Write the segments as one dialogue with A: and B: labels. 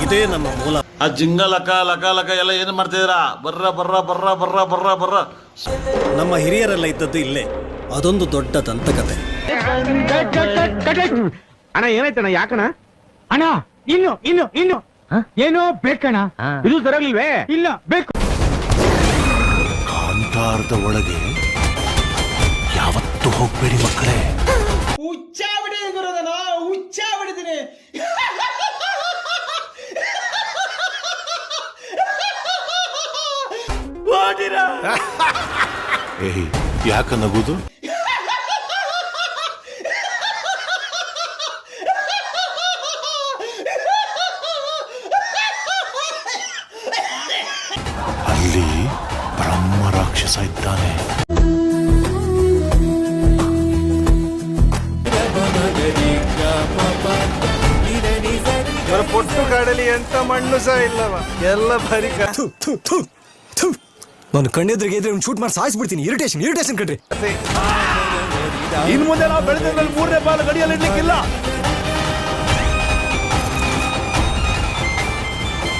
A: ಇದೇ ನಮ್ಮ ಮೂಲ.
B: ಆ ಜಿಂಗ ಲಕ ಲಕ ಲಕ ಎಲ್ಲ ಏನು ಮಾಡ್ತಿದ್ದೀರಾ? ಬರ್ರ ಬರ್ರ ಬರ್ರ ಬರ್ರ ಬರ್ರ ಬರ್ರ.
A: ನಮ್ಮ ಹಿರಿಯರೆಲ್ಲ ಇದ್ದದ್ದು ಇಲ್ಲೇ. ಅದೊಂದು ದೊಡ್ಡ ದಂತಕತೆ.
C: ಅಣ್ಣ ಏನಾಯ್ತಣ್ಣ? ಯಾಕಣ ಅಣ್ಣ? ಇನ್ನು ಇನ್ನು ಇನ್ನು ಏನೋ ಬೇಕಣ್ಣ. ಇದು ಸರಿಯಾಗಿಲ್ವೇ? ಇಲ್ಲ ಬೇಕು.
D: ಕಾಂತಾರದ ಒಳಗೆ ಯಾವತ್ತೂ ಹೋಗ್ಬೇಡಿ ಮಕ್ಕಳೇ.
E: ಹುಚ್ಚ ಬಿಡಿದೀನಿ ಗುರುದನ, ಹುಚ್ಚ ಬಿಡಿದೀನಿ.
D: ಏಯ್, ಯಾಕ ನಗುದು? ಅಲ್ಲಿ ಬ್ರಹ್ಮ ರಾಕ್ಷಸ ಇದ್ದಾನೆ.
F: ಪೊಟ್ಟು ಕಾಡಲಿ ಎಂತ ಮಣ್ಣು ಸಹ ಇಲ್ಲವ, ಎಲ್ಲ ಬರೀ
A: ನಾನು ಕಣ್ಣೆದ್ರಿಗೆ ಇದ್ರೆ ಶೂಟ್ ಮಾಡಿ ಸಾಯಿಸ್ಬಿಡ್ತೀನಿ. ಇರಿಟೇಷನ್ ಕಣ್ರಿ.
F: ಇನ್ ಮುಂದೆ ನಾವು ಬೆಳೆದಲ್ಲಿ 3ನೇ ಬಾಲ್ ಗಡಿಯಲ್ಲಿ ಇಡ್ಲಿಕ್ಕಿಲ್ಲ.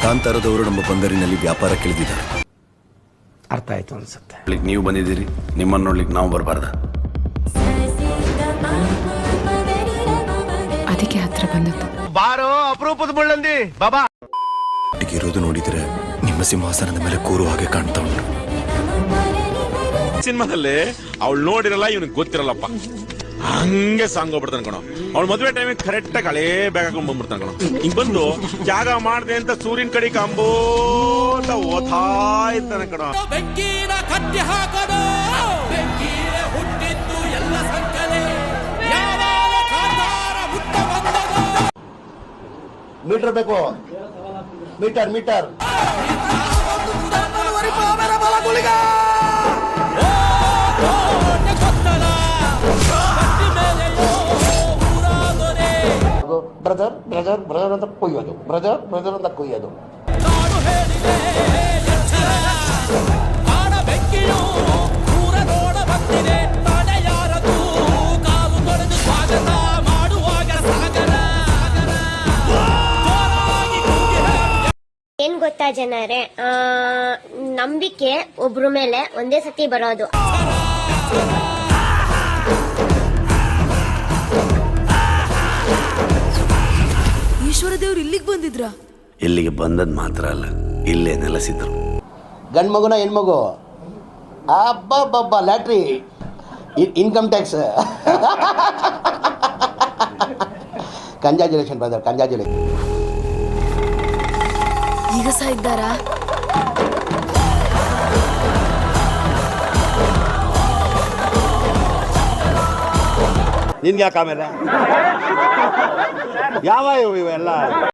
A: ಕಾಂತಾರದವರು ನಮ್ಮ ಬಂದರಿನಲ್ಲಿ ವ್ಯಾಪಾರ ಕೆಳೆದಿದ್ದಾರೆ.
C: ಅರ್ಥ ಆಯ್ತು ಅನ್ಸುತ್ತೆ.
D: ನೀವು ಬಂದಿದ್ದೀರಿ, ನಿಮ್ಮನ್ನು ನೋಡ್ಲಿಕ್ಕೆ ನಾವು ಬರಬಾರ್ದ?
G: ಅದಕ್ಕೆ ಹತ್ರ ಬಂದದ್ದು.
F: ಬಾರೋ ಅಪರೂಪದ ಮುಳ್ಳಂದಿ ಬಾಬಾ.
A: ಇರೋದು ನೋಡಿದ್ರೆ ನಿಮ್ಮ ಸಿಂಹಾಸನದ ಮೇಲೆ ಕೂರು ಹಾಗೆ ಕಾಣ್ತಾ ಉಂಟು.
H: ಸಿನಿಮಾದಲ್ಲಿ ಅವಳು ನೋಡಿರಲ್ಲ, ಇವನಿಗೆ ಗೊತ್ತಿರಲ್ಲಪ್ಪ. ಹಂಗೆ ಸಾಂಗ್ ಹೋಗ್ಬಿಡ್ತಾನೆ ಕಣೋ. ಅವಳು ಮದುವೆ ಟೈಮಿಗೆ ಕರೆಕ್ಟ್ ಆಗಿ ಹಳೇ ಬ್ಯಾಗ್ ಹಾಕೊಂಡ್ ಬಂದ್ಬಿಡ್ತಾನೆ ಕಣೋ. ಹಿಂಗ್ ಬಂದು ತ್ಯಾಗ ಮಾಡ್ದೆ ಅಂತ ಸೂರ್ಯನ ಕಡೆ ಕಂಬೋ ಅಂತ ಓದ್ತಾ ಇರ್ತಾನೆ ಕಣೋ.
E: ಬೆಂಕಿನ ಕತ್ತಿ ಹಾಕೋದು, ಬೆಂಕಿನ ಹುಟ್ಟಿದ್ದು ಎಲ್ಲ ಸಂಕಲೆ. ಯಾವಾಗ ಕಾಂತಾರ ಹುಟ್ಟ ಬಂದದು.
F: ಮೀಟರ್ ಬೇಕು, meter meter. Brother brother brother ಅಂತ ಕೊಯ್ಯೋದು, ಬ್ರದರ್ ಬ್ರದರ್ ಅಂತ ಕೊಯ್ಯೋದು.
E: ನಾನು ಹೇಳಿದೆ ಆಡ ಬೆಂಕಿಯು ದೂರ ನೋಡ ಬಂದಿದೆ. ತಡೆ ಯಾರದು ಕಾಲು ತೊಳೆದು ಸ್ವಾಗತ ಮಾಡುವಾಗ ಸಾಗರ.
I: ಏನ್ ಗೊತ್ತಾ ಜನರೇ, ನಂಬಿಕೆ ಒಬ್ರ ಮೇಲೆ ಒಂದೇ ಸತಿ ಬರೋದು.
G: ಈಶ್ವರ ದೇವ್ರು ಇಲ್ಲಿಗೆ ಬಂದಿದ್ರ?
D: ಇಲ್ಲಿಗೆ ಬಂದದ್ ಮಾತ್ರ ಅಲ್ಲ, ಇಲ್ಲೇ ನೆಲೆಸಿದ್ರು.
F: ಗಂಡು ಮಗುನ ಹೆಣ್ಮಗು, ಅಬ್ಬಬ್ಬಬ್ಬ, lottery, income tax. Congratulation brother, congratulation.
G: ಈಗ ಸಹ ಇದ್ದಾರಾ?
F: ನಿನ್ಗೆ ಯಾಕೆ ಆಮೇಲೆ ಯಾವ ಇವೆಲ್ಲ